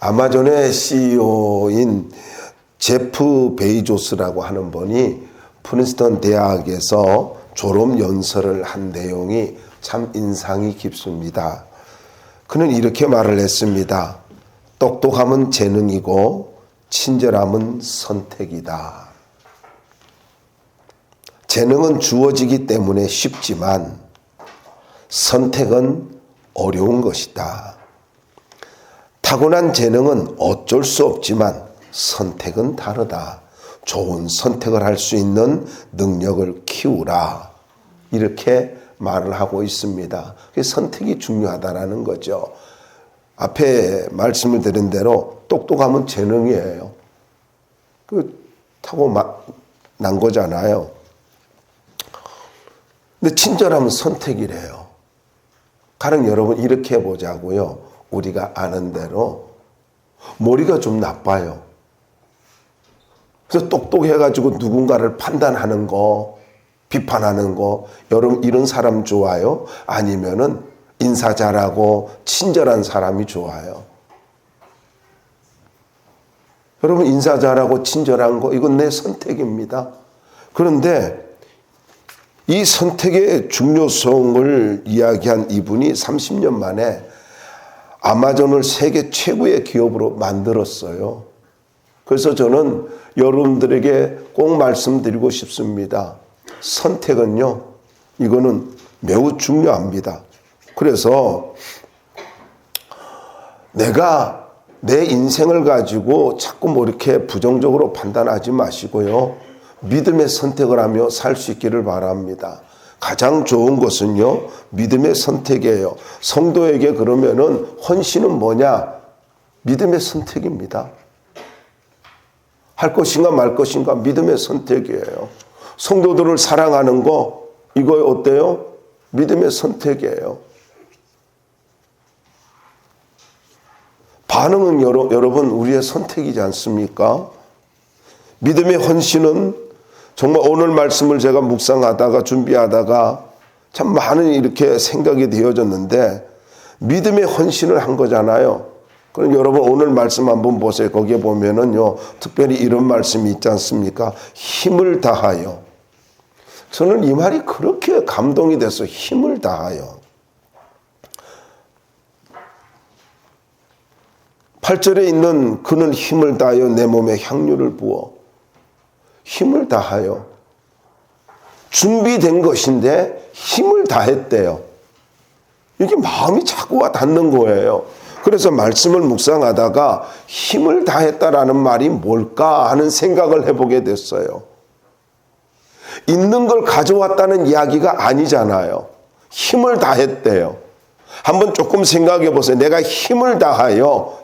아마존의 CEO인 제프 베이조스라고 하는 분이 프린스턴 대학에서 졸업 연설을 한 내용이 참 인상이 깊습니다. 그는 이렇게 말을 했습니다. 똑똑함은 재능이고 친절함은 선택이다. 재능은 주어지기 때문에 쉽지만 선택은 어려운 것이다. 타고난 재능은 어쩔 수 없지만 선택은 다르다. 좋은 선택을 할 수 있는 능력을 키우라. 이렇게 말을 하고 있습니다. 선택이 중요하다는 거죠. 앞에 말씀을 드린 대로 똑똑함은 재능이에요. 타고난 거잖아요. 근데 친절함은 선택이래요. 가령 여러분 이렇게 해보자고요. 우리가 아는 대로 머리가 좀 나빠요. 그래서 똑똑해가지고 누군가를 판단하는 거, 비판하는 거, 여러분 이런 사람 좋아요? 아니면은 인사 잘하고 친절한 사람이 좋아요? 여러분 인사 잘하고 친절한 거 이건 내 선택입니다. 그런데 이 선택의 중요성을 이야기한 이분이 30년 만에 아마존을 세계 최고의 기업으로 만들었어요. 그래서 저는 여러분들에게 꼭 말씀드리고 싶습니다. 선택은요, 이거는 매우 중요합니다. 그래서 내가 내 인생을 가지고 자꾸 이렇게 부정적으로 판단하지 마시고요. 믿음의 선택을 하며 살 수 있기를 바랍니다. 가장 좋은 것은요, 믿음의 선택이에요. 성도에게 그러면은 헌신은 뭐냐? 믿음의 선택입니다. 할 것인가 말 것인가 믿음의 선택이에요. 성도들을 사랑하는 거, 이거 어때요? 믿음의 선택이에요. 반응은 여러분 우리의 선택이지 않습니까? 믿음의 헌신은 정말 오늘 말씀을 제가 묵상하다가 준비하다가 참 많은 이렇게 생각이 되어졌는데 믿음의 헌신을 한 거잖아요. 그럼 여러분 오늘 말씀 한번 보세요. 거기에 보면은요, 특별히 이런 말씀이 있지 않습니까? 힘을 다하여. 저는 이 말이 그렇게 감동이 돼서 힘을 다하여. 8절에 있는 그는 힘을 다하여 내 몸에 향유를 부어. 힘을 다하여. 준비된 것인데 힘을 다했대요. 이게 마음이 자꾸 와 닿는 거예요. 그래서 말씀을 묵상하다가 힘을 다했다라는 말이 뭘까 하는 생각을 해보게 됐어요. 있는 걸 가져왔다는 이야기가 아니잖아요. 힘을 다했대요. 한번 조금 생각해 보세요. 내가 힘을 다하여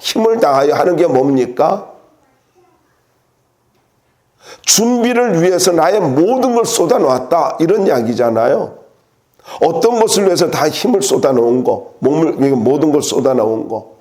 하는 게 뭡니까? 준비를 위해서 나의 모든 걸 쏟아놓았다. 이런 이야기잖아요. 어떤 것을 위해서 다 힘을 쏟아놓은 거, 모든 걸 쏟아놓은 거.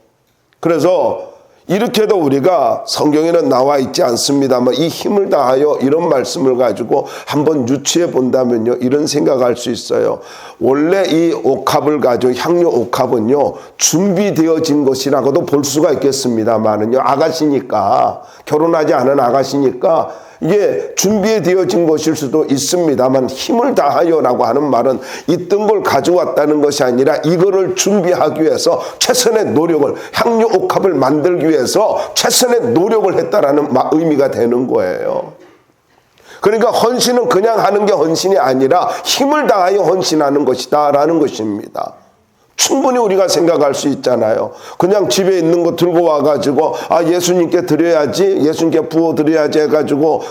그래서 이렇게도 우리가 성경에는 나와 있지 않습니다만 이 힘을 다하여 이런 말씀을 가지고 한번 유추해 본다면요, 이런 생각할 수 있어요. 원래 이 옥합을 가지고 향유 옥합은요, 준비되어진 것이라고도 볼 수가 있겠습니다만은요, 아가씨니까, 결혼하지 않은 아가씨니까 이게 준비되어진 것일 수도 있습니다만 힘을 다하여라고 하는 말은 있던 걸 가져왔다는 것이 아니라 이거를 준비하기 위해서 최선의 노력을, 향유 옥합을 만들기 위해서 최선의 노력을 했다라는 의미가 되는 거예요. 그러니까 헌신은 그냥 하는 게 헌신이 아니라 힘을 다하여 헌신하는 것이다 라는 것입니다. 충분히 우리가 생각할 수 있잖아요. 그냥 집에 있는 거 들고 와가지고 예수님께 드려야지, 예수님께 부어드려야지 해가지고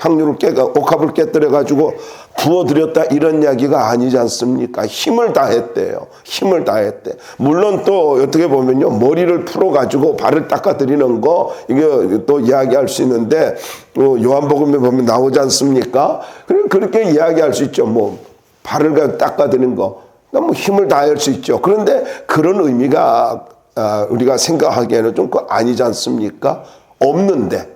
향유를 옥합을 깨뜨려가지고 부어드렸다 이런 이야기가 아니지 않습니까? 힘을 다했대요. 힘을 다했대. 물론 또 어떻게 보면요, 머리를 풀어가지고 발을 닦아드리는 거 이게 또 이야기할 수 있는데 요한복음에 보면 나오지 않습니까? 그렇게 이야기할 수 있죠. 발을 닦아드리는 거. 너무 힘을 다할 수 있죠. 그런데 그런 의미가 우리가 생각하기에는 좀 아니지 않습니까? 없는데.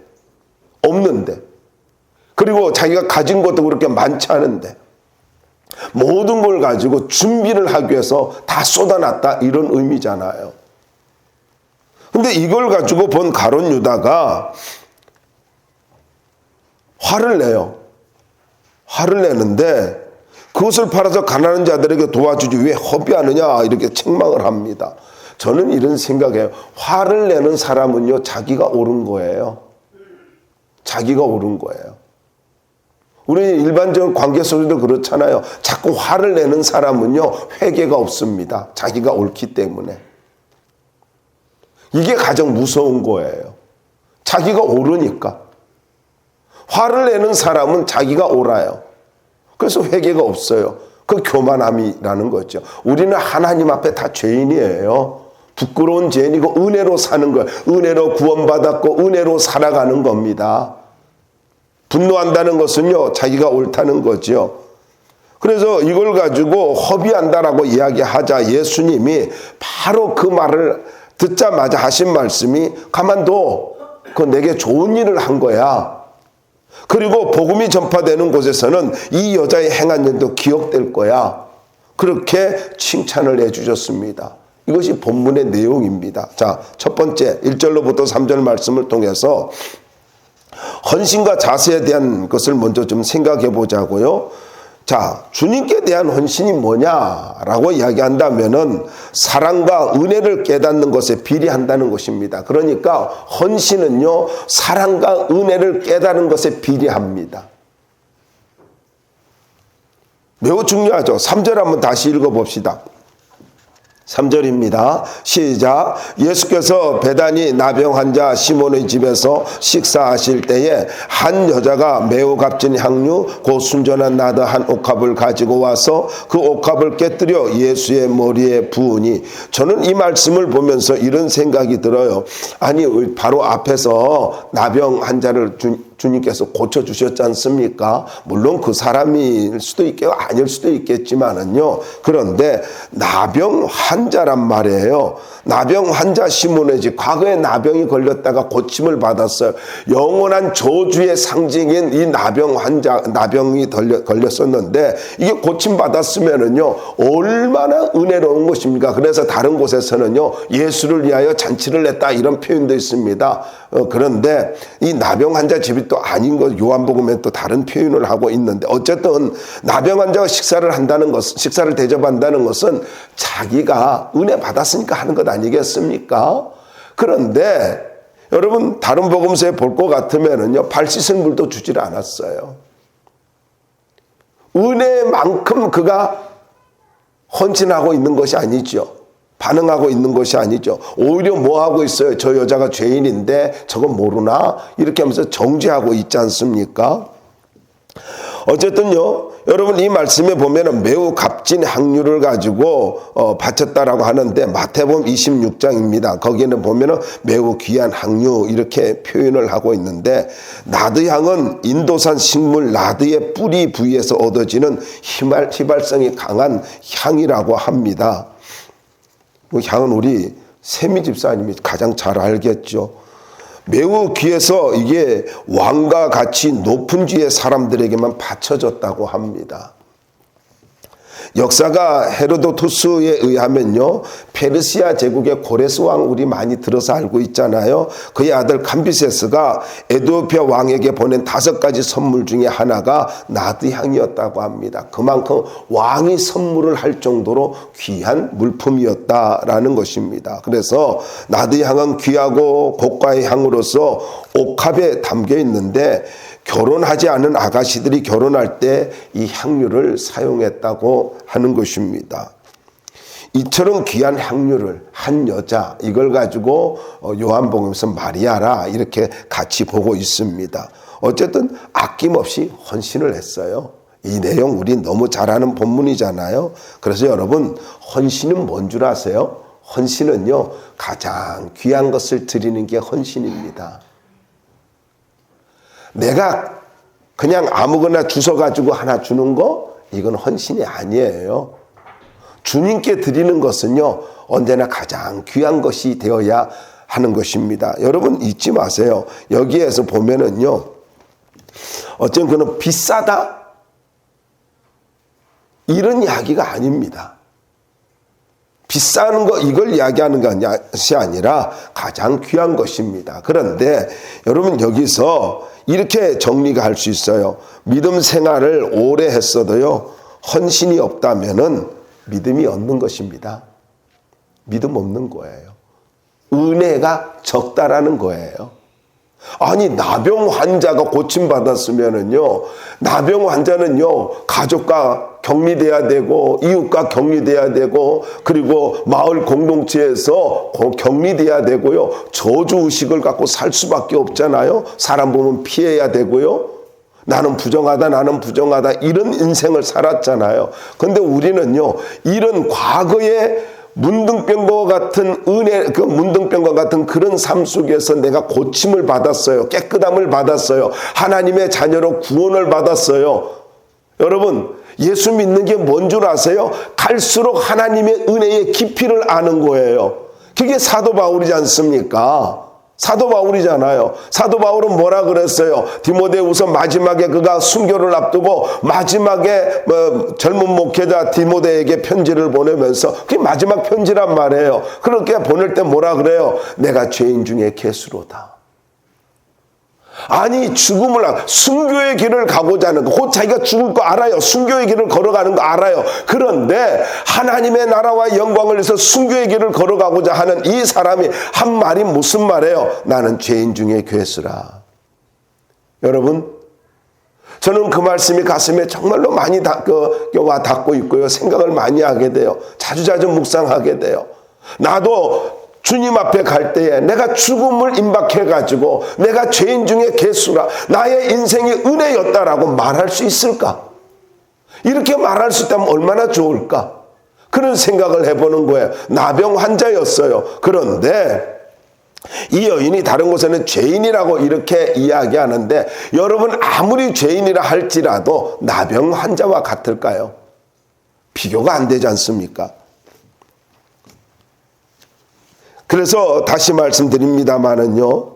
그리고 자기가 가진 것도 그렇게 많지 않은데 모든 걸 가지고 준비를 하기 위해서 다 쏟아놨다 이런 의미잖아요. 근데 이걸 가지고 본 가룟 유다가 화를 내요. 화를 내는데 그것을 팔아서 가난한 자들에게 도와주지 왜 허비하느냐 이렇게 책망을 합니다. 저는 이런 생각이에요. 화를 내는 사람은요, 자기가 옳은 거예요. 자기가 옳은 거예요. 우리 일반적인 관계 속에도 그렇잖아요. 자꾸 화를 내는 사람은요, 회개가 없습니다. 자기가 옳기 때문에. 이게 가장 무서운 거예요. 자기가 옳으니까. 화를 내는 사람은 자기가 옳아요. 그래서 회개가 없어요. 그 교만함이라는 거죠. 우리는 하나님 앞에 다 죄인이에요. 부끄러운 죄인이고 은혜로 사는 거예요. 은혜로 구원받았고 은혜로 살아가는 겁니다. 분노한다는 것은요, 자기가 옳다는 거죠. 그래서 이걸 가지고 허비한다라고 이야기하자 예수님이 바로 그 말을 듣자마자 하신 말씀이 가만둬. 그 내게 좋은 일을 한 거야. 그리고 복음이 전파되는 곳에서는 이 여자의 행한 일도 기억될 거야. 그렇게 칭찬을 해주셨습니다. 이것이 본문의 내용입니다. 자, 첫 번째 1절로부터 3절 말씀을 통해서 헌신과 자세에 대한 것을 먼저 좀 생각해 보자고요. 자, 주님께 대한 헌신이 뭐냐라고 이야기한다면은 사랑과 은혜를 깨닫는 것에 비례한다는 것입니다. 그러니까 헌신은요, 사랑과 은혜를 깨닫는 것에 비례합니다. 매우 중요하죠. 3절 한번 다시 읽어봅시다. 3절입니다. 시작. 예수께서 베다니 나병 환자 시몬의 집에서 식사하실 때에 한 여자가 매우 값진 향유 곧 순전한 나드 한 옥합을 가지고 와서 그 옥합을 깨뜨려 예수의 머리에 부으니, 저는 이 말씀을 보면서 이런 생각이 들어요. 아니, 바로 앞에서 나병 환자를 주님께서 고쳐주셨지 않습니까? 물론 그 사람일 수도 있겠고 아닐 수도 있겠지만은요. 그런데 나병 환자란 말이에요. 나병 환자 시몬의 집, 과거에 나병이 걸렸다가 고침을 받았어요. 영원한 저주의 상징인 이 나병 환자, 나병이 걸렸었는데 이게 고침 받았으면은요, 얼마나 은혜로운 것입니까? 그래서 다른 곳에서는요, 예수를 위하여 잔치를 했다 이런 표현도 있습니다. 그런데 이 나병 환자 집이 또 아닌 것, 요한복음에 또 다른 표현을 하고 있는데, 어쨌든 나병 환자가 식사를 한다는 것, 식사를 대접한다는 것은 자기가 은혜 받았으니까 하는 것 아니겠습니까? 그런데 여러분, 다른 복음서에 볼 것 같으면은요, 발 씻을 물도 주질 않았어요. 은혜만큼 그가 헌신하고 있는 것이 아니죠. 반응하고 있는 것이 아니죠. 오히려 뭐 하고 있어요? 저 여자가 죄인인데 저건 모르나? 이렇게 하면서 정죄하고 있지 않습니까? 어쨌든요, 여러분 이 말씀에 보면은 매우 값진 향유를 가지고 바쳤다라고 하는데, 마태복음 26장입니다. 거기에는 보면은 매우 귀한 향유 이렇게 표현을 하고 있는데, 나드향은 인도산 식물 나드의 뿌리 부위에서 얻어지는 휘발성이 강한 향이라고 합니다. 그 향은 우리 세미 집사님이 가장 잘 알겠죠. 매우 귀해서 이게 왕과 같이 높은 지의 사람들에게만 바쳐졌다고 합니다. 역사가 헤로도투스에 의하면요, 페르시아 제국의 고레스 왕 우리 많이 들어서 알고 있잖아요. 그의 아들 캄비세스가 에티오피아 왕에게 보낸 5가지 선물 중에 하나가 나드향이었다고 합니다. 그만큼 왕이 선물을 할 정도로 귀한 물품이었다라는 것입니다. 그래서 나드향은 귀하고 고가의 향으로서 옥합에 담겨 있는데, 결혼하지 않은 아가씨들이 결혼할 때 이 향유를 사용했다고 하는 것입니다. 이처럼 귀한 향유를 한 여자, 이걸 가지고 요한복음에서 마리아라 이렇게 같이 보고 있습니다. 어쨌든 아낌없이 헌신을 했어요. 이 내용 우리 너무 잘 아는 본문이잖아요. 그래서 여러분, 헌신은 뭔 줄 아세요? 헌신은요, 가장 귀한 것을 드리는 게 헌신입니다. 내가 그냥 아무거나 주워가지고 하나 주는 거, 이건 헌신이 아니에요. 주님께 드리는 것은요, 언제나 가장 귀한 것이 되어야 하는 것입니다. 여러분 잊지 마세요. 여기에서 보면은요, 어쩌면 그는 비싸다? 이런 이야기가 아닙니다. 비싼 거 이걸 이야기하는 것이 아니라 가장 귀한 것입니다. 그런데 여러분 여기서 이렇게 정리가 할 수 있어요. 믿음 생활을 오래 했어도요, 헌신이 없다면은 믿음이 없는 것입니다. 믿음 없는 거예요. 은혜가 적다라는 거예요. 아니, 나병 환자가 고침받았으면은요, 나병 환자는요, 가족과 격리돼야 되고, 이웃과 격리돼야 되고, 그리고 마을 공동체에서 격리돼야 되고요, 저주의식을 갖고 살 수밖에 없잖아요. 사람 보면 피해야 되고요. 나는 부정하다, 이런 인생을 살았잖아요. 근데 우리는요, 이런 과거의 문둥병과 같은 문둥병과 같은 그런 삶 속에서 내가 고침을 받았어요. 깨끗함을 받았어요. 하나님의 자녀로 구원을 받았어요. 여러분, 예수 믿는 게 뭔 줄 아세요? 갈수록 하나님의 은혜의 깊이를 아는 거예요. 그게 사도 바울이지 않습니까? 사도 바울이잖아요. 사도 바울은 뭐라 그랬어요? 디모데후서 마지막에 그가 순교를 앞두고 마지막에 젊은 목회자 디모데에게 편지를 보내면서 그게 마지막 편지란 말이에요. 그렇게 보낼 때 뭐라 그래요? 내가 죄인 중에 괴수로다. 아니, 순교의 길을 가고자 하는 거, 곧 자기가 죽을 거 알아요. 순교의 길을 걸어가는 거 알아요. 그런데 하나님의 나라와 영광을 위해서 순교의 길을 걸어가고자 하는 이 사람이 한 말이 무슨 말이에요? 나는 죄인 중에 괴수라. 여러분, 저는 그 말씀이 가슴에 정말로 많이 와 닿고 있고요. 생각을 많이 하게 돼요. 자주자주 묵상하게 돼요. 나도 주님 앞에 갈 때에 내가 죽음을 임박해가지고 내가 죄인 중에 괴수라, 나의 인생이 은혜였다라고 말할 수 있을까? 이렇게 말할 수 있다면 얼마나 좋을까? 그런 생각을 해보는 거예요. 나병 환자였어요. 그런데 이 여인이 다른 곳에는 죄인이라고 이렇게 이야기하는데, 여러분 아무리 죄인이라 할지라도 나병 환자와 같을까요? 비교가 안 되지 않습니까? 그래서 다시 말씀드립니다마는요,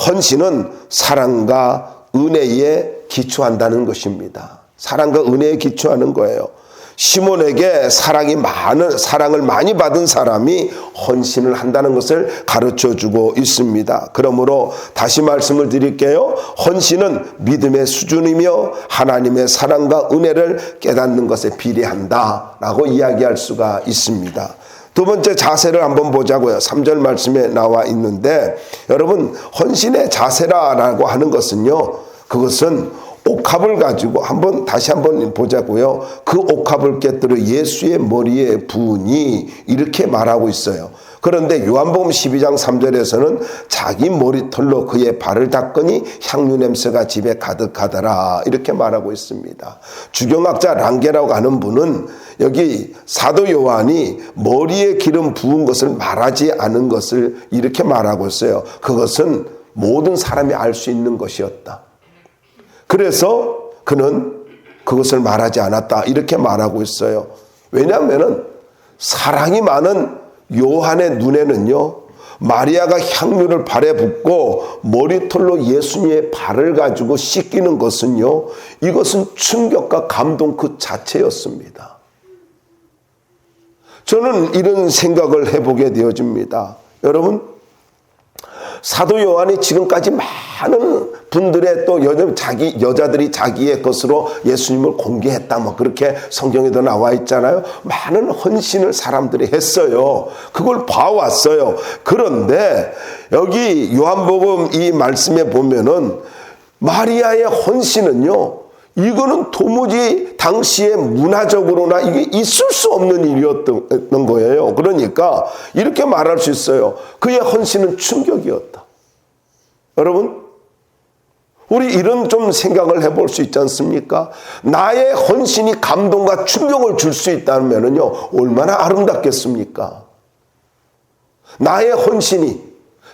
헌신은 사랑과 은혜에 기초한다는 것입니다. 사랑과 은혜에 기초하는 거예요. 시몬에게 사랑을 많이 받은 사람이 헌신을 한다는 것을 가르쳐주고 있습니다. 그러므로 다시 말씀을 드릴게요. 헌신은 믿음의 수준이며 하나님의 사랑과 은혜를 깨닫는 것에 비례한다라고 이야기할 수가 있습니다. 두 번째 자세를 한번 보자고요. 3절 말씀에 나와 있는데, 여러분 헌신의 자세라고 하는 것은요, 그것은 옥합을 가지고 다시 한번 보자고요. 그 옥합을 깨뜨려 예수의 머리에 부으니 이렇게 말하고 있어요. 그런데 요한복음 12장 3절에서는 자기 머리털로 그의 발을 닦으니 향유 냄새가 집에 가득하더라, 이렇게 말하고 있습니다. 주경학자 랑게라고 하는 분은 여기 사도 요한이 머리에 기름 부은 것을 말하지 않은 것을 이렇게 말하고 있어요. 그것은 모든 사람이 알 수 있는 것이었다. 그래서 그는 그것을 말하지 않았다, 이렇게 말하고 있어요. 왜냐하면 사랑이 많은 요한의 눈에는요, 마리아가 향유를 발에 붓고 머리털로 예수님의 발을 가지고 씻기는 것은요, 이것은 충격과 감동 그 자체였습니다. 저는 이런 생각을 해보게 되어집니다. 여러분, 사도 요한이 지금까지 많은 분들의 또 여자들이 자기의 것으로 예수님을 공개했다, 뭐 그렇게 성경에도 나와 있잖아요. 많은 헌신을 사람들이 했어요. 그걸 봐왔어요. 그런데 여기 요한복음 이 말씀에 보면은 마리아의 헌신은요, 이거는 도무지 당시에 문화적으로나 이게 있을 수 없는 일이었던 거예요. 그러니까 이렇게 말할 수 있어요. 그의 헌신은 충격이었다. 여러분, 우리 이런 좀 생각을 해볼 수 있지 않습니까? 나의 헌신이 감동과 충격을 줄 수 있다면요, 얼마나 아름답겠습니까? 나의 헌신이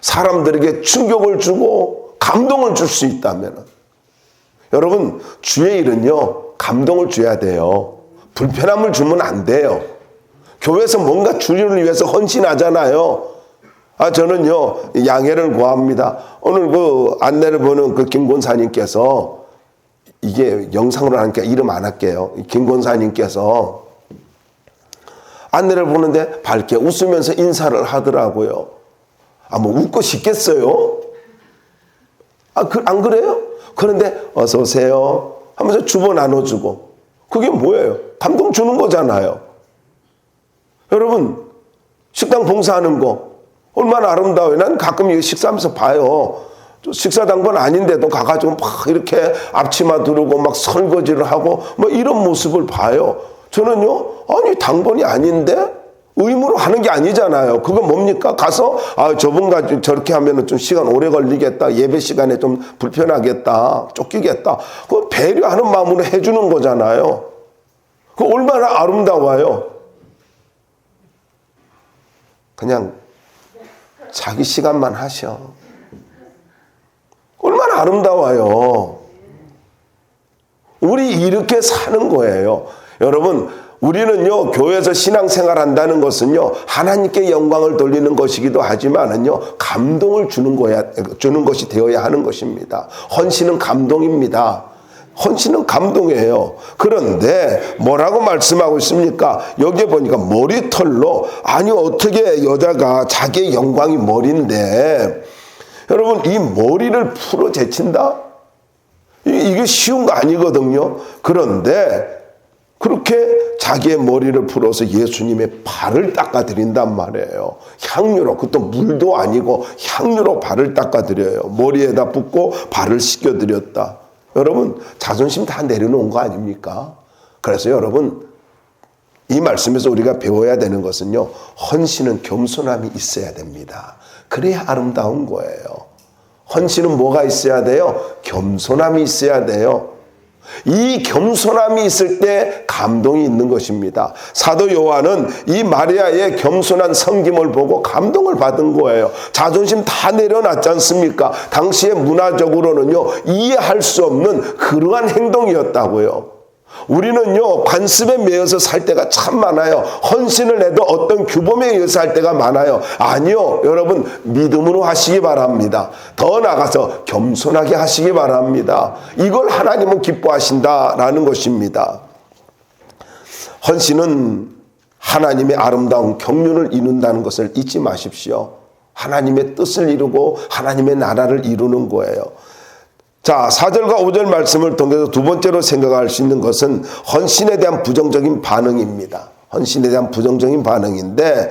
사람들에게 충격을 주고 감동을 줄 수 있다면, 여러분, 주의 일은요, 감동을 줘야 돼요. 불편함을 주면 안 돼요. 교회에서 뭔가 주님을 위해서 헌신하잖아요. 저는요, 양해를 구합니다. 오늘 그 안내를 보는 그 김권사님께서, 이게 영상으로 하니까 이름 안 할게요. 김권사님께서 아내를 보는데 밝게 웃으면서 인사를 하더라고요. 뭐 웃고 싶겠어요? 안 그래요? 그런데 어서 오세요 하면서 주보 나눠주고, 그게 뭐예요? 감동 주는 거잖아요. 여러분, 식당 봉사하는 거 얼마나 아름다워요. 난 가끔 이거 식사하면서 봐요. 식사 당번 아닌데도 가가지고 막 이렇게 앞치마 두르고 막 설거지를 하고 뭐 이런 모습을 봐요. 저는요, 아니 당번이 아닌데 의무로 하는 게 아니잖아요. 그건 뭡니까? 가서 저분과 저렇게 하면은 좀 시간 오래 걸리겠다, 예배 시간에 좀 불편하겠다, 쫓기겠다, 그 배려하는 마음으로 해주는 거잖아요. 그 얼마나 아름다워요. 그냥 자기 시간만 하셔. 얼마나 아름다워요. 우리 이렇게 사는 거예요. 여러분, 우리는요, 교회에서 신앙생활 한다는 것은요, 하나님께 영광을 돌리는 것이기도 하지만은요, 감동을 주는 것이 되어야 하는 것입니다. 헌신은 감동입니다. 헌신은 감동이에요. 그런데 뭐라고 말씀하고 있습니까? 여기에 보니까 머리털로, 아니 어떻게 여자가 자기의 영광이 머리인데, 여러분 이 머리를 풀어 제친다? 이게 쉬운 거 아니거든요. 그런데 그렇게 자기의 머리를 풀어서 예수님의 발을 닦아드린단 말이에요. 향유로, 그것도 물도 아니고 향유로 발을 닦아드려요. 머리에다 붓고 발을 씻겨드렸다. 여러분, 자존심 다 내려놓은 거 아닙니까? 그래서 여러분, 이 말씀에서 우리가 배워야 되는 것은요, 헌신은 겸손함이 있어야 됩니다. 그래야 아름다운 거예요. 헌신은 뭐가 있어야 돼요? 겸손함이 있어야 돼요. 이 겸손함이 있을 때 감동이 있는 것입니다. 사도 요한은 이 마리아의 겸손한 섬김을 보고 감동을 받은 거예요. 자존심 다 내려놨지 않습니까? 당시에 문화적으로는요, 이해할 수 없는 그러한 행동이었다고요. 우리는요, 관습에 매여서 살 때가 참 많아요. 헌신을 해도 어떤 규범에 의해서 할 때가 많아요. 아니요, 여러분, 믿음으로 하시기 바랍니다. 더 나아가서 겸손하게 하시기 바랍니다. 이걸 하나님은 기뻐하신다라는 것입니다. 헌신은 하나님의 아름다운 경륜을 이룬다는 것을 잊지 마십시오. 하나님의 뜻을 이루고 하나님의 나라를 이루는 거예요. 자, 4절과 5절 말씀을 통해서 두 번째로 생각할 수 있는 것은 헌신에 대한 부정적인 반응입니다. 헌신에 대한 부정적인 반응인데,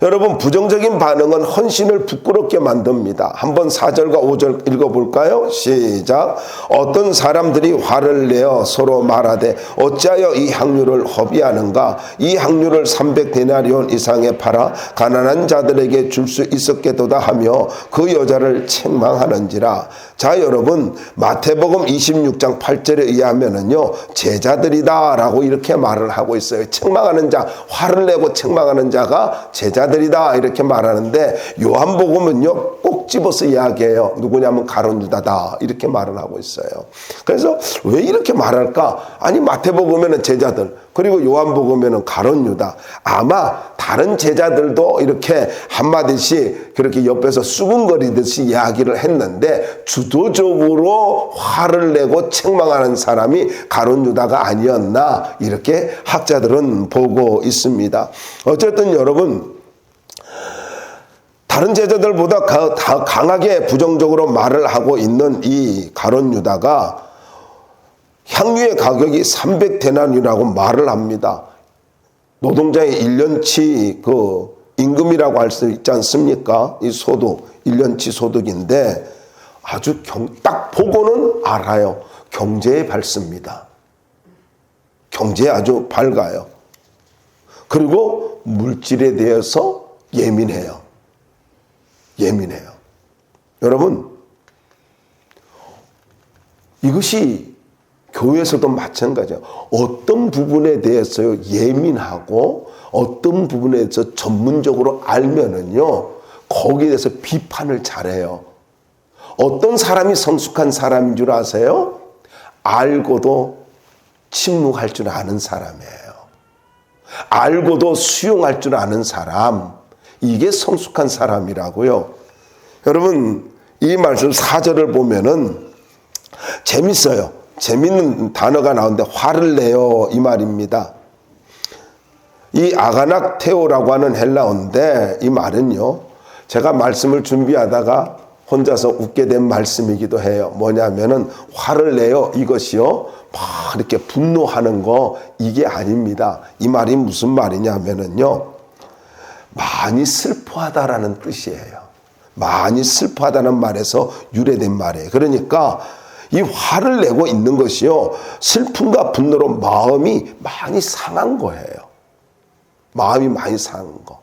여러분, 부정적인 반응은 헌신을 부끄럽게 만듭니다. 한번 4절과 5절 읽어볼까요? 시작. 어떤 사람들이 화를 내어 서로 말하되 어찌하여 이 향유를 허비하는가? 이 향유를 300데나리온 이상에 팔아 가난한 자들에게 줄 수 있었겠도다 하며 그 여자를 책망하는지라. 자, 여러분, 마태복음 26장 8절에 의하면은요, 제자들이다 라고 이렇게 말을 하고 있어요. 책망하는 자, 화를 내고 책망하는 자가 제자들이다 이렇게 말하는데, 요한복음은요 꼭 집어서 이야기해요. 누구냐면 가룟 유다다 이렇게 말을 하고 있어요. 그래서 왜 이렇게 말할까? 아니, 마태복음에는 제자들, 그리고 요한복음에는 가룟 유다. 아마 다른 제자들도 이렇게 한마디씩 그렇게 옆에서 수군거리듯이 이야기를 했는데, 주도적으로 화를 내고 책망하는 사람이 가룟 유다가 아니었나 이렇게 학자들은 보고 있습니다. 어쨌든 여러분, 다른 제자들보다 더 강하게 부정적으로 말을 하고 있는 이 가룟 유다가 향유의 가격이 300데나리온이라고 말을 합니다. 노동자의 1년치 그 임금이라고 할 수 있지 않습니까? 이 소득, 1년치 소득인데, 아주 딱 보고는 알아요. 경제에 밝습니다. 경제에 아주 밝아요. 그리고 물질에 대해서 예민해요. 여러분, 이것이 교회에서도 마찬가지예요. 어떤 부분에 대해서 예민하고 어떤 부분에 대해서 전문적으로 알면은요, 거기에 대해서 비판을 잘해요. 어떤 사람이 성숙한 사람인 줄 아세요? 알고도 침묵할 줄 아는 사람이에요. 알고도 수용할 줄 아는 사람, 이게 성숙한 사람이라고요. 여러분, 이 말씀 4절을 보면은 재밌어요. 재밌는 단어가 나오는데, 화를 내요 이 말입니다. 이 아가낙테오라고 하는 헬라어인데 이 말은요, 제가 말씀을 준비하다가 혼자서 웃게 된 말씀이기도 해요. 뭐냐면은 화를 내요, 이것이요 막 이렇게 분노하는 거, 이게 아닙니다. 이 말이 무슨 말이냐면은요, 많이 슬퍼하다라는 뜻이에요. 많이 슬퍼하다는 말에서 유래된 말이에요. 그러니까 이 화를 내고 있는 것이요, 슬픔과 분노로 마음이 많이 상한 거예요. 마음이 많이 상한 거.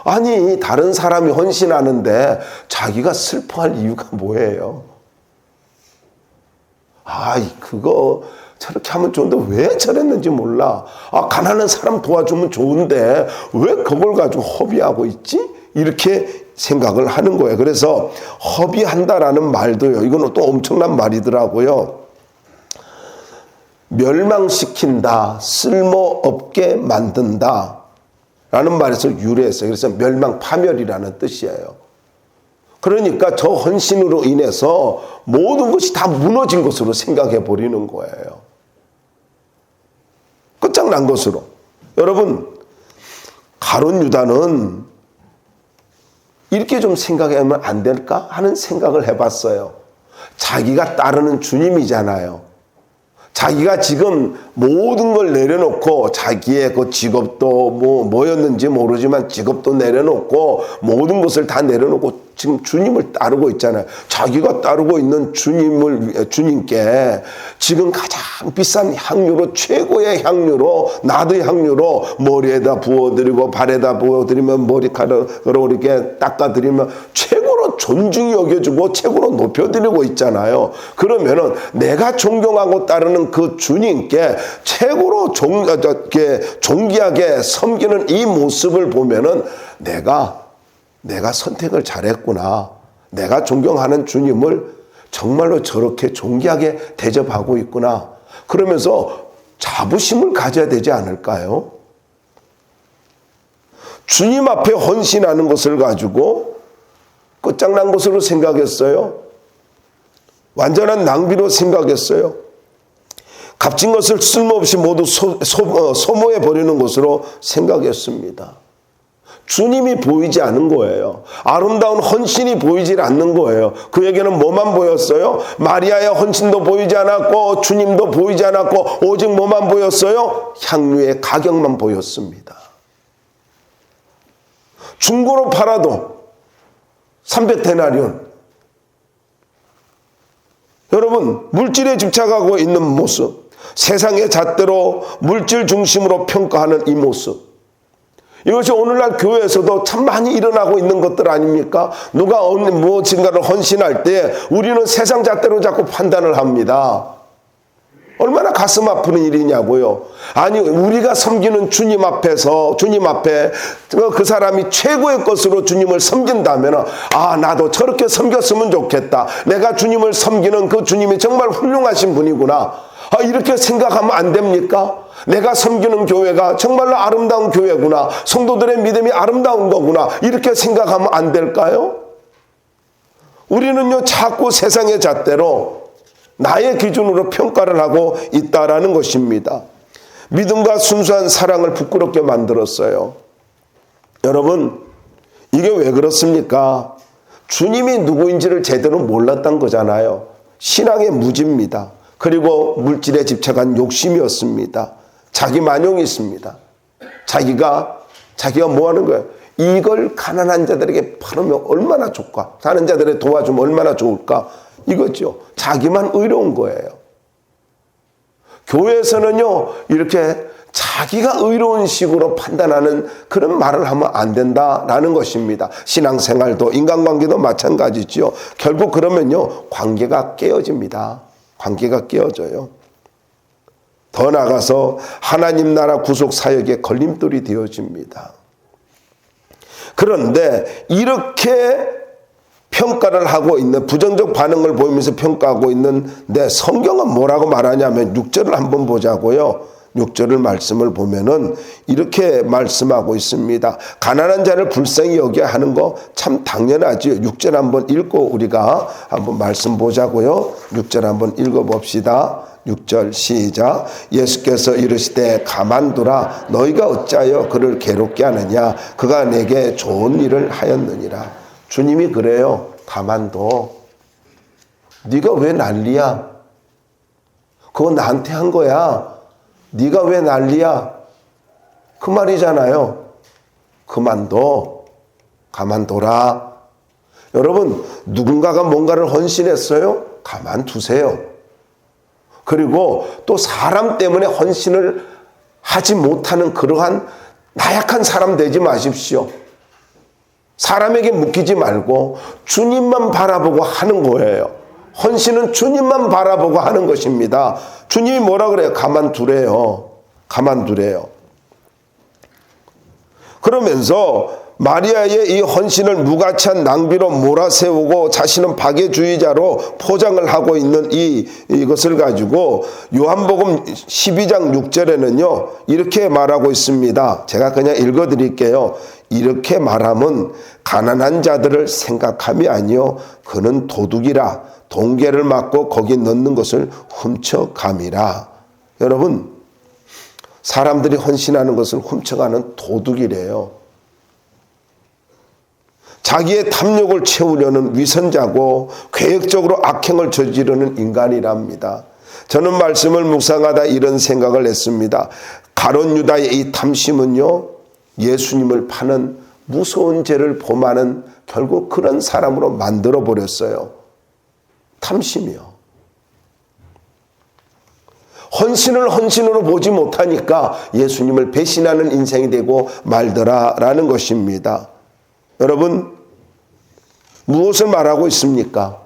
아니, 다른 사람이 헌신하는데 자기가 슬퍼할 이유가 뭐예요? 그거 저렇게 하면 좋은데 왜 저랬는지 몰라. 가난한 사람 도와주면 좋은데 왜 그걸 가지고 허비하고 있지? 이렇게 생각을 하는 거예요. 그래서 허비한다라는 말도요, 이건 또 엄청난 말이더라고요. 멸망시킨다, 쓸모없게 만든다 라는 말에서 유래했어요. 그래서 멸망, 파멸이라는 뜻이에요. 그러니까 저 헌신으로 인해서 모든 것이 다 무너진 것으로 생각해 버리는 거예요. 끝장난 것으로. 여러분, 가룟 유다는 이렇게 좀 생각하면 안 될까 하는 생각을 해봤어요. 자기가 따르는 주님이잖아요. 자기가 지금 모든 걸 내려놓고, 자기의 그 직업도 뭐였는지 모르지만 직업도 내려놓고 모든 것을 다 내려놓고 지금 주님을 따르고 있잖아요. 자기가 따르고 있는 주님께 지금 가장 비싼 향유로, 최고의 향유로, 나드의 향유로 머리에다 부어드리고 발에다 부어드리면 머리카락으로 이렇게 닦아드리면 최고로 존중히 여겨주고 최고로 높여드리고 있잖아요. 그러면은 내가 존경하고 따르는 그 주님께 최고로 존귀하게 섬기는 이 모습을 보면은 내가 선택을 잘했구나. 내가 존경하는 주님을 정말로 저렇게 존귀하게 대접하고 있구나. 그러면서 자부심을 가져야 되지 않을까요? 주님 앞에 헌신하는 것을 가지고 끝장난 것으로 생각했어요. 완전한 낭비로 생각했어요. 값진 것을 쓸모없이 모두 소모해버리는 것으로 생각했습니다. 주님이 보이지 않은 거예요. 아름다운 헌신이 보이질 않는 거예요. 그에게는 뭐만 보였어요? 마리아의 헌신도 보이지 않았고 주님도 보이지 않았고 오직 뭐만 보였어요? 향유의 가격만 보였습니다. 중고로 팔아도 300데나리온. 여러분, 물질에 집착하고 있는 모습, 세상의 잣대로 물질 중심으로 평가하는 이 모습, 이것이 오늘날 교회에서도 참 많이 일어나고 있는 것들 아닙니까? 누가 무엇인가를 헌신할 때 우리는 세상 잣대로 자꾸 판단을 합니다. 얼마나 가슴 아픈 일이냐고요. 아니, 우리가 섬기는 주님 앞에 그 사람이 최고의 것으로 주님을 섬긴다면, 나도 저렇게 섬겼으면 좋겠다. 내가 주님을 섬기는 그 주님이 정말 훌륭하신 분이구나. 이렇게 생각하면 안 됩니까? 내가 섬기는 교회가 정말로 아름다운 교회구나. 성도들의 믿음이 아름다운 거구나. 이렇게 생각하면 안 될까요? 우리는요, 자꾸 세상의 잣대로 나의 기준으로 평가를 하고 있다라는 것입니다. 믿음과 순수한 사랑을 부끄럽게 만들었어요. 여러분, 이게 왜 그렇습니까? 주님이 누구인지를 제대로 몰랐던 거잖아요. 신앙의 무지입니다. 그리고 물질에 집착한 욕심이었습니다. 자기 만용이 있습니다. 자기가 뭐 하는 거예요? 이걸 가난한 자들에게 팔으면 얼마나 좋을까? 가난한 자들에 도와주면 얼마나 좋을까? 이거죠. 자기만 의로운 거예요. 교회에서는요, 이렇게 자기가 의로운 식으로 판단하는 그런 말을 하면 안 된다라는 것입니다. 신앙생활도 인간관계도 마찬가지죠. 결국 그러면요, 관계가 깨어집니다. 관계가 깨어져요. 더 나아가서 하나님 나라 구속 사역의 걸림돌이 되어집니다. 그런데 이렇게 평가를 하고 있는, 부정적 반응을 보이면서 평가하고 있는 내 성경은 뭐라고 말하냐면 6절을 한번 보자고요. 6절을 말씀을 보면은 이렇게 말씀하고 있습니다. 가난한 자를 불쌍히 여겨야 하는 거 참 당연하지요. 6절 한번 읽고 우리가 한번 말씀 보자고요. 6절 한번 읽어봅시다. 6절 시작. 예수께서 이르시되 가만두라. 너희가 어찌하여 그를 괴롭게 하느냐. 그가 내게 좋은 일을 하였느니라. 주님이 그래요. 가만둬. 네가 왜 난리야? 그거 나한테 한 거야. 네가 왜 난리야? 그 말이잖아요. 그만둬. 가만둬라. 여러분, 누군가가 뭔가를 헌신했어요? 가만두세요. 그리고 또 사람 때문에 헌신을 하지 못하는 그러한 나약한 사람 되지 마십시오. 사람에게 묶이지 말고 주님만 바라보고 하는 거예요. 헌신은 주님만 바라보고 하는 것입니다. 주님이 뭐라 그래요? 가만두래요. 가만두래요. 그러면서 마리아의 이 헌신을 무가치한 낭비로 몰아세우고 자신은 박애주의자로 포장을 하고 있는 이것을 가지고 요한복음 12장 6절에는요 이렇게 말하고 있습니다. 제가 그냥 읽어드릴게요. 이렇게 말함은 가난한 자들을 생각함이 아니요 그는 도둑이라 동계를 맞고 거기 넣는 것을 훔쳐감이라. 여러분, 사람들이 헌신하는 것을 훔쳐가는 도둑이래요. 자기의 탐욕을 채우려는 위선자고 계획적으로 악행을 저지르는 인간이랍니다. 저는 말씀을 묵상하다 이런 생각을 했습니다. 가룟 유다의 이 탐심은요, 예수님을 파는 무서운 죄를 범하는 결국 그런 사람으로 만들어 버렸어요. 탐심이요. 헌신을 헌신으로 보지 못하니까 예수님을 배신하는 인생이 되고 말더라라는 것입니다. 여러분, 무엇을 말하고 있습니까?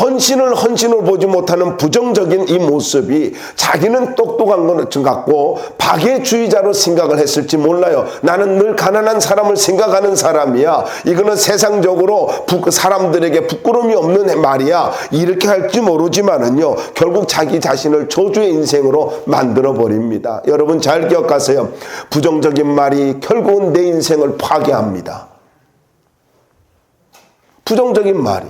헌신을 헌신으로 보지 못하는 부정적인 이 모습이 자기는 똑똑한 것 같고 박애주의자로 생각을 했을지 몰라요. 나는 늘 가난한 사람을 생각하는 사람이야. 이거는 세상적으로 사람들에게 부끄러움이 없는 말이야. 이렇게 할지 모르지만은요, 결국 자기 자신을 저주의 인생으로 만들어 버립니다. 여러분 잘 기억하세요. 부정적인 말이 결국은 내 인생을 파괴합니다. 부정적인 말이.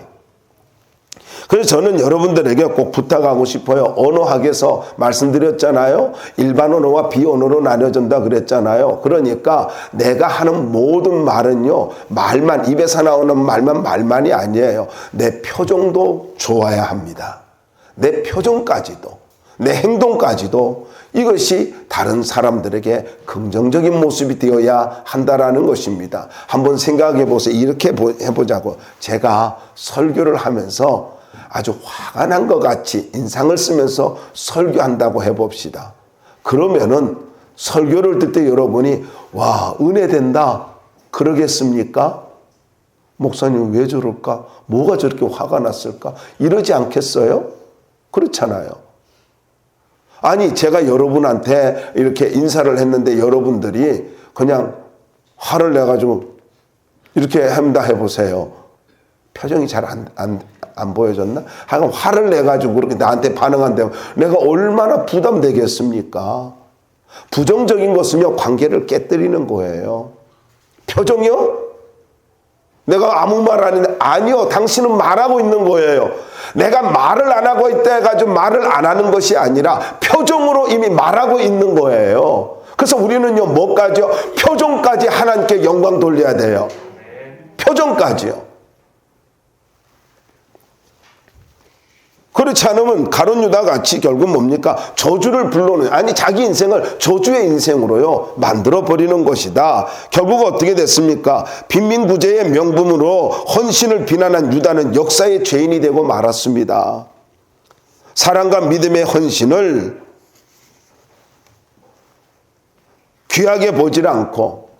그래서 저는 여러분들에게 꼭 부탁하고 싶어요. 언어학에서 말씀드렸잖아요. 일반 언어와 비언어로 나눠진다 그랬잖아요. 그러니까 내가 하는 모든 말은요, 말만, 입에서 나오는 말만이 아니에요. 내 표정도 좋아야 합니다. 내 표정까지도, 내 행동까지도 이것이 다른 사람들에게 긍정적인 모습이 되어야 한다라는 것입니다. 한번 생각해 보세요. 이렇게 해보자고. 제가 설교를 하면서 아주 화가 난 것 같이 인상을 쓰면서 설교한다고 해봅시다. 그러면은 설교를 듣을 때 여러분이 와, 은혜 된다 그러겠습니까? 목사님 왜 저럴까? 뭐가 저렇게 화가 났을까? 이러지 않겠어요? 그렇잖아요. 아니, 제가 여러분한테 이렇게 인사를 했는데 여러분들이 그냥 화를 내가지고 이렇게 한다 해보세요. 표정이 잘 안 보여졌나? 하여간 화를 내가지고 그렇게 나한테 반응한다면 내가 얼마나 부담되겠습니까? 부정적인 것은요, 관계를 깨뜨리는 거예요. 표정이요? 내가 아무 말 안 했는데, 아니요, 당신은 말하고 있는 거예요. 내가 말을 안 하고 있다 해가지고 말을 안 하는 것이 아니라 표정으로 이미 말하고 있는 거예요. 그래서 우리는요, 뭐까지요? 표정까지 하나님께 영광 돌려야 돼요. 표정까지요. 그렇지 않으면 가룟 유다 같이 결국 뭡니까? 저주를 불러오는, 아니 자기 인생을 저주의 인생으로요 만들어 버리는 것이다. 결국 어떻게 됐습니까? 빈민구제의 명분으로 헌신을 비난한 유다는 역사의 죄인이 되고 말았습니다. 사랑과 믿음의 헌신을 귀하게 보질 않고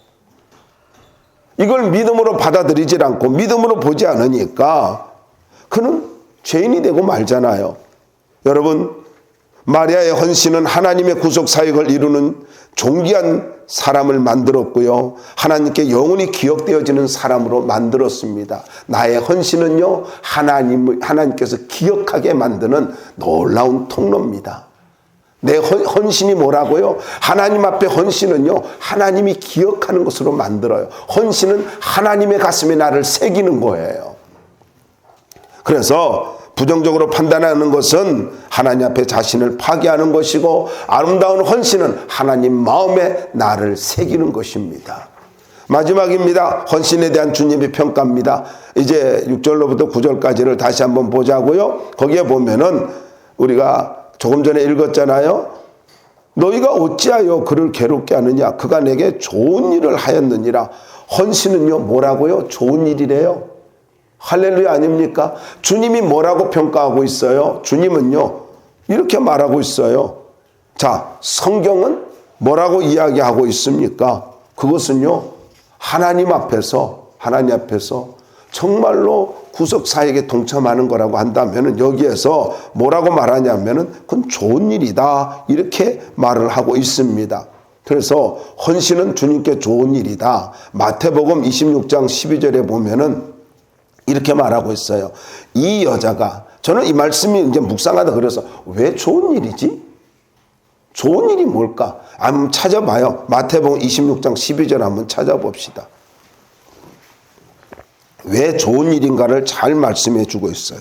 이걸 믿음으로 받아들이질 않고 믿음으로 보지 않으니까 그는 죄인이 되고 말잖아요. 여러분, 마리아의 헌신은 하나님의 구속 사역을 이루는 존귀한 사람을 만들었고요. 하나님께 영원히 기억되어지는 사람으로 만들었습니다. 나의 헌신은요, 하나님께서 기억하게 만드는 놀라운 통로입니다. 내 헌신이 뭐라고요? 하나님 앞에 헌신은요, 하나님이 기억하는 것으로 만들어요. 헌신은 하나님의 가슴에 나를 새기는 거예요. 그래서 부정적으로 판단하는 것은 하나님 앞에 자신을 파괴하는 것이고, 아름다운 헌신은 하나님 마음에 나를 새기는 것입니다. 마지막입니다. 헌신에 대한 주님의 평가입니다. 이제 6절로부터 9절까지를 다시 한번 보자고요. 거기에 보면은 우리가 조금 전에 읽었잖아요. 너희가 어찌하여 그를 괴롭게 하느냐? 그가 내게 좋은 일을 하였느니라. 헌신은요, 뭐라고요? 좋은 일이래요. 할렐루야 아닙니까? 주님이 뭐라고 평가하고 있어요? 주님은요, 이렇게 말하고 있어요. 자, 성경은 뭐라고 이야기하고 있습니까? 그것은요, 하나님 앞에서 정말로 구속사역에 동참하는 거라고 한다면 여기에서 뭐라고 말하냐면은 그건 좋은 일이다, 이렇게 말을 하고 있습니다. 그래서 헌신은 주님께 좋은 일이다. 마태복음 26장 12절에 보면은 이렇게 말하고 있어요. 이 여자가, 저는 이 말씀이 이제 묵상하다 그래서 왜 좋은 일이지? 좋은 일이 뭘까? 한번 찾아봐요. 마태복음 26장 12절 한번 찾아봅시다. 왜 좋은 일인가를 잘 말씀해 주고 있어요.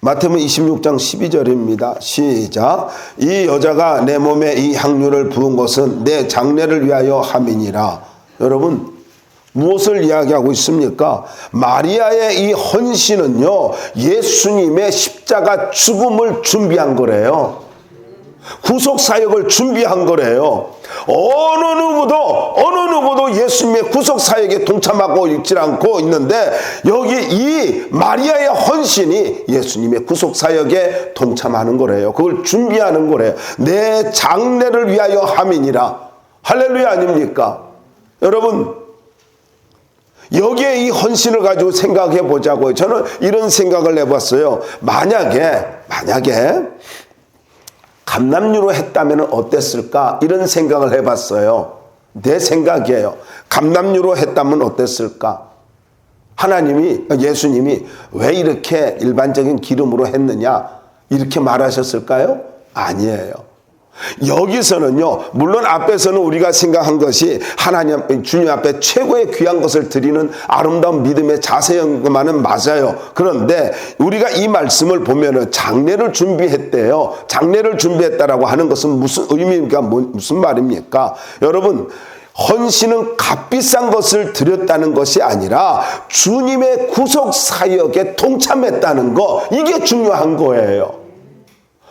마태복음 26장 12절입니다. 시작. 이 여자가 내 몸에 이 향유를 부은 것은 내 장례를 위하여 함이니라. 여러분, 무엇을 이야기하고 있습니까? 마리아의 이 헌신은요, 예수님의 십자가 죽음을 준비한 거래요. 구속사역을 준비한 거래요. 어느 누구도 예수님의 구속사역에 동참하고 있지 않고 있는데, 여기 이 마리아의 헌신이 예수님의 구속사역에 동참하는 거래요. 그걸 준비하는 거래요. 내 장례를 위하여 함이니라. 할렐루야 아닙니까? 여러분, 여기에 이 헌신을 가지고 생각해 보자고요. 저는 이런 생각을 해봤어요. 만약에 감남유로 했다면 어땠을까? 이런 생각을 해봤어요. 내 생각이에요. 감남유로 했다면 어땠을까? 예수님이 왜 이렇게 일반적인 기름으로 했느냐? 이렇게 말하셨을까요? 아니에요. 여기서는요, 물론 앞에서는 우리가 생각한 것이 주님 앞에 최고의 귀한 것을 드리는 아름다운 믿음의 자세만은 맞아요. 그런데 우리가 이 말씀을 보면은 장례를 준비했대요. 장례를 준비했다라고 하는 것은 무슨 의미입니까? 무슨 말입니까? 여러분, 헌신은 값비싼 것을 드렸다는 것이 아니라 주님의 구속 사역에 동참했다는 거, 이게 중요한 거예요.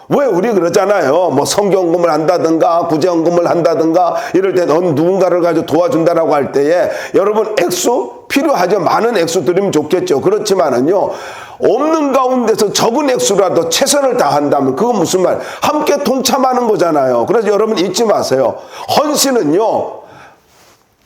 왜 우리 그러잖아요. 뭐 성경금을 한다든가 구제헌금을 한다든가 이럴 때 넌 누군가를 가지고 도와준다라고 할 때에 여러분 액수 필요하죠. 많은 액수 드리면 좋겠죠. 그렇지만은요, 없는 가운데서 적은 액수라도 최선을 다한다면 그건 무슨 말? 함께 동참하는 거잖아요. 그래서 여러분 잊지 마세요. 헌신은요,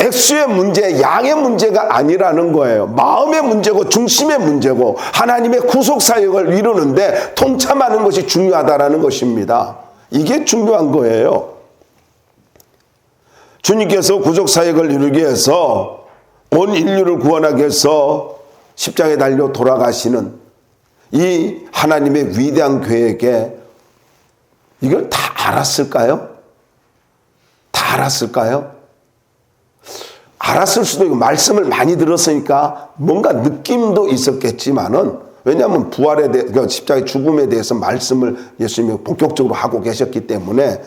액수의 문제, 양의 문제가 아니라는 거예요. 마음의 문제고 중심의 문제고 하나님의 구속사역을 이루는데 동참하는 것이 중요하다라는 것입니다. 이게 중요한 거예요. 주님께서 구속사역을 이루기 위해서 온 인류를 구원하기 위해서 십자가에 달려 돌아가시는 이 하나님의 위대한 계획에 이걸 다 알았을까요? 다 알았을까요? 알았을 수도 있고 말씀을 많이 들었으니까 뭔가 느낌도 있었겠지만은, 왜냐하면 부활에 대해, 십자가의 죽음에 대해서 말씀을 예수님이 본격적으로 하고 계셨기 때문에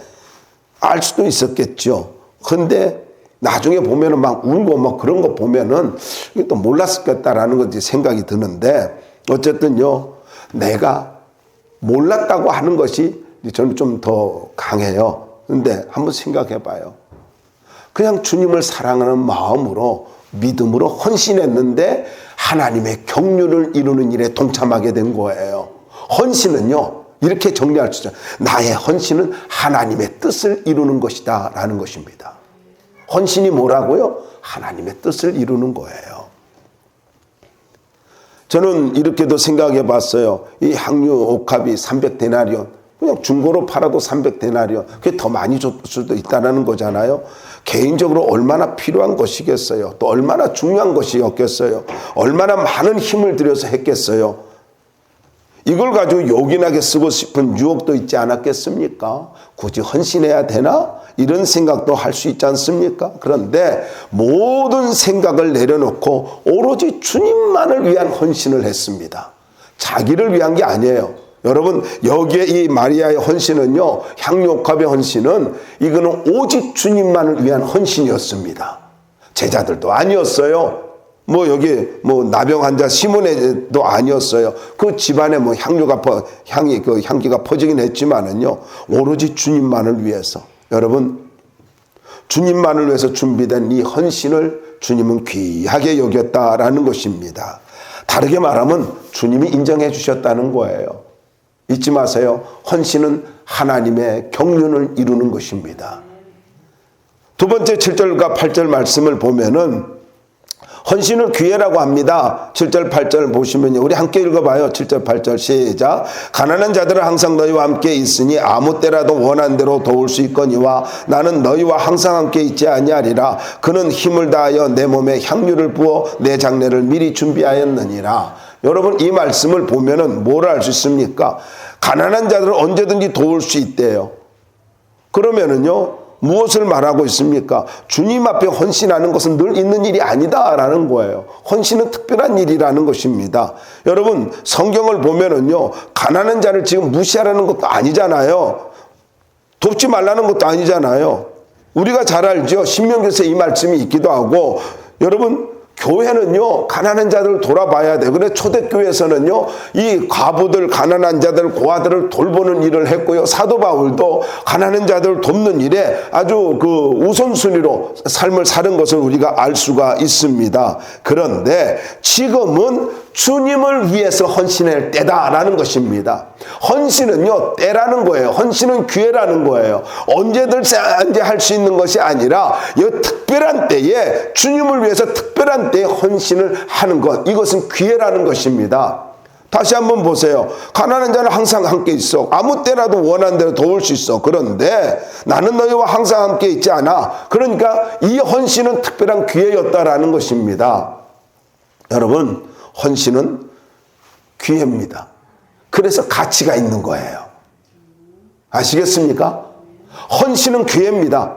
알 수도 있었겠죠. 근데 나중에 보면은 막 울고 막 그런 거 보면은 이게 또 몰랐겠다라는 것이 생각이 드는데, 어쨌든요, 내가 몰랐다고 하는 것이 저는 좀 더 강해요. 근데 한번 생각해 봐요. 그냥 주님을 사랑하는 마음으로 믿음으로 헌신했는데 하나님의 경륜을 이루는 일에 동참하게 된 거예요. 헌신은요, 이렇게 정리할 수 있어요. 나의 헌신은 하나님의 뜻을 이루는 것이다 라는 것입니다. 헌신이 뭐라고요? 하나님의 뜻을 이루는 거예요. 저는 이렇게도 생각해 봤어요. 이 향유 옥합이 300데나리온, 그냥 중고로 팔아도 300데나리온, 그게 더 많이 줄 수도 있다는 거잖아요. 개인적으로 얼마나 필요한 것이겠어요. 또 얼마나 중요한 것이었겠어요. 얼마나 많은 힘을 들여서 했겠어요. 이걸 가지고 요긴하게 쓰고 싶은 유혹도 있지 않았겠습니까? 굳이 헌신해야 되나? 이런 생각도 할 수 있지 않습니까? 그런데 모든 생각을 내려놓고 오로지 주님만을 위한 헌신을 했습니다. 자기를 위한 게 아니에요. 여러분, 여기에 이 마리아의 헌신은요, 향유옥합의 헌신은 이거는 오직 주님만을 위한 헌신이었습니다. 제자들도 아니었어요. 여기 나병 환자 시몬에도 아니었어요. 그 집안에 향기가 퍼지긴 했지만은요, 오로지 주님만을 위해서. 여러분, 주님만을 위해서 준비된 이 헌신을 주님은 귀하게 여겼다라는 것입니다. 다르게 말하면 주님이 인정해 주셨다는 거예요. 잊지 마세요. 헌신은 하나님의 경륜을 이루는 것입니다. 두 번째 7절과 8절 말씀을 보면은 헌신을 기회라고 합니다. 7절 8절 보시면요, 우리 함께 읽어봐요. 7절 8절 시작. 가난한 자들은 항상 너희와 함께 있으니 아무 때라도 원한 대로 도울 수 있거니와 나는 너희와 항상 함께 있지 아니하리라. 그는 힘을 다하여 내 몸에 향유를 부어 내 장례를 미리 준비하였느니라. 여러분, 이 말씀을 보면은 뭘 알 수 있습니까? 가난한 자들은 언제든지 도울 수 있대요. 그러면은요, 무엇을 말하고 있습니까? 주님 앞에 헌신하는 것은 늘 있는 일이 아니다라는 거예요. 헌신은 특별한 일이라는 것입니다. 여러분, 성경을 보면은요, 가난한 자를 지금 무시하라는 것도 아니잖아요. 돕지 말라는 것도 아니잖아요. 우리가 잘 알죠. 신명기서에 이 말씀이 있기도 하고, 여러분, 교회는요, 가난한 자들을 돌아봐야 돼요. 그런데 초대교회에서는요, 이 과부들, 가난한 자들, 고아들을 돌보는 일을 했고요. 사도 바울도 가난한 자들을 돕는 일에 아주 우선순위로 삶을 사는 것을 우리가 알 수가 있습니다. 그런데 지금은 주님을 위해서 헌신할 때다라는 것입니다. 헌신은요, 때라는 거예요. 헌신은 기회라는 거예요. 언제든지 할 수 있는 것이 아니라 이 특별한 때에 주님을 위해서 특별한 때에 헌신을 하는 것, 이것은 기회라는 것입니다. 다시 한번 보세요. 가난한 자는 항상 함께 있어. 아무 때라도 원하는 대로 도울 수 있어. 그런데 나는 너희와 항상 함께 있지 않아. 그러니까 이 헌신은 특별한 기회였다라는 것입니다. 여러분, 헌신은 기회입니다. 그래서 가치가 있는 거예요. 아시겠습니까? 헌신은 기회입니다.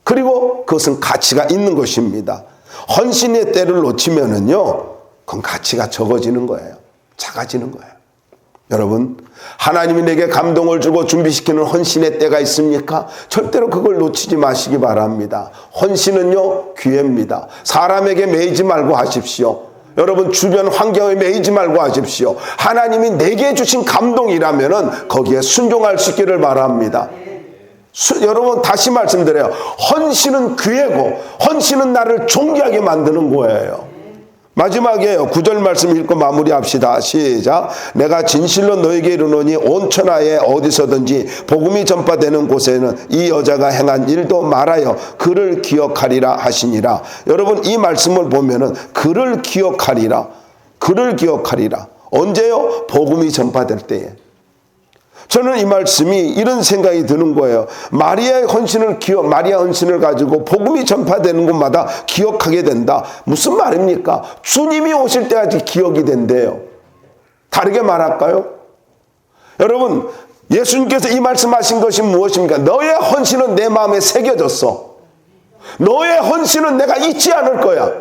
그리고 그것은 가치가 있는 것입니다. 헌신의 때를 놓치면은요, 그건 가치가 적어지는 거예요. 작아지는 거예요. 여러분, 하나님이 내게 감동을 주고 준비시키는 헌신의 때가 있습니까? 절대로 그걸 놓치지 마시기 바랍니다. 헌신은요, 기회입니다. 사람에게 매이지 말고 하십시오. 여러분, 주변 환경에 매이지 말고 하십시오. 하나님이 내게 주신 감동이라면은 거기에 순종할 수 있기를 바랍니다. 여러분, 다시 말씀드려요. 헌신은 기회고 헌신은 나를 존귀하게 만드는 거예요. 마지막에요. 9절 말씀 읽고 마무리합시다. 시작. 내가 진실로 너에게 이르노니 온 천하에 어디서든지 복음이 전파되는 곳에는 이 여자가 행한 일도 말하여 그를 기억하리라 하시니라. 여러분, 이 말씀을 보면은 그를 기억하리라. 그를 기억하리라. 언제요? 복음이 전파될 때에. 저는 이 말씀이 이런 생각이 드는 거예요. 마리아 헌신을 가지고 복음이 전파되는 곳마다 기억하게 된다. 무슨 말입니까? 주님이 오실 때까지 기억이 된대요. 다르게 말할까요? 여러분, 예수님께서 이 말씀하신 것이 무엇입니까? 너의 헌신은 내 마음에 새겨졌어. 너의 헌신은 내가 잊지 않을 거야.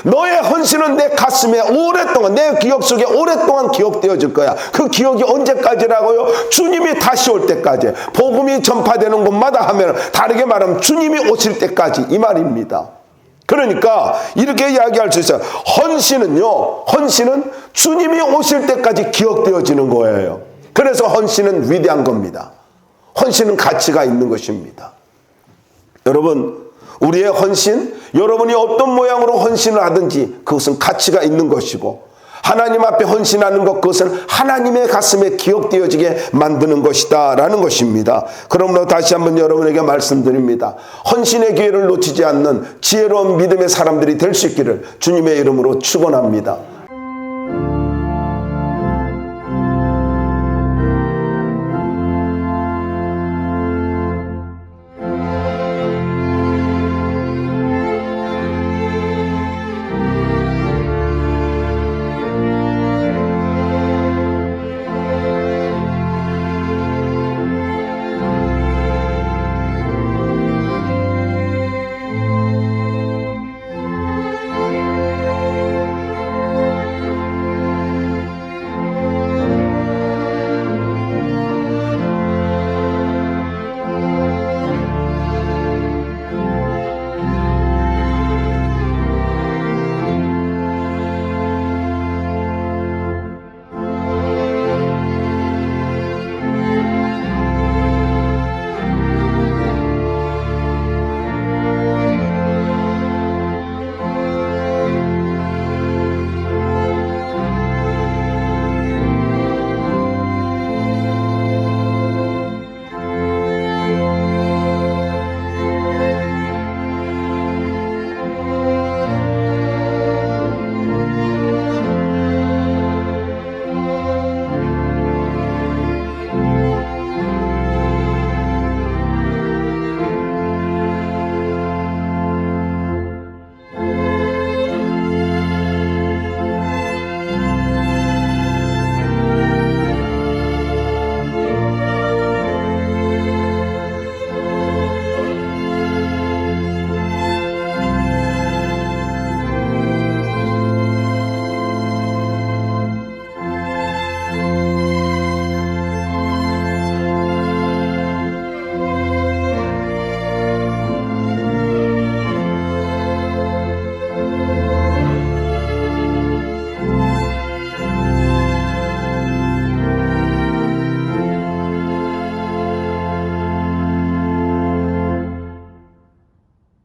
너의 헌신은 내 가슴에 오랫동안, 내 기억 속에 오랫동안 기억되어질 거야. 그 기억이 언제까지라고요? 주님이 다시 올 때까지. 복음이 전파되는 곳마다 하면, 다르게 말하면 주님이 오실 때까지, 이 말입니다. 그러니까 이렇게 이야기할 수 있어요. 헌신은 주님이 오실 때까지 기억되어지는 거예요. 그래서 헌신은 위대한 겁니다. 헌신은 가치가 있는 것입니다. 여러분, 우리의 헌신, 여러분이 어떤 모양으로 헌신을 하든지 그것은 가치가 있는 것이고, 하나님 앞에 헌신하는 것, 그것은 하나님의 가슴에 기억되어지게 만드는 것이다 라는 것입니다. 그러므로 다시 한번 여러분에게 말씀드립니다. 헌신의 기회를 놓치지 않는 지혜로운 믿음의 사람들이 될 수 있기를 주님의 이름으로 축원합니다.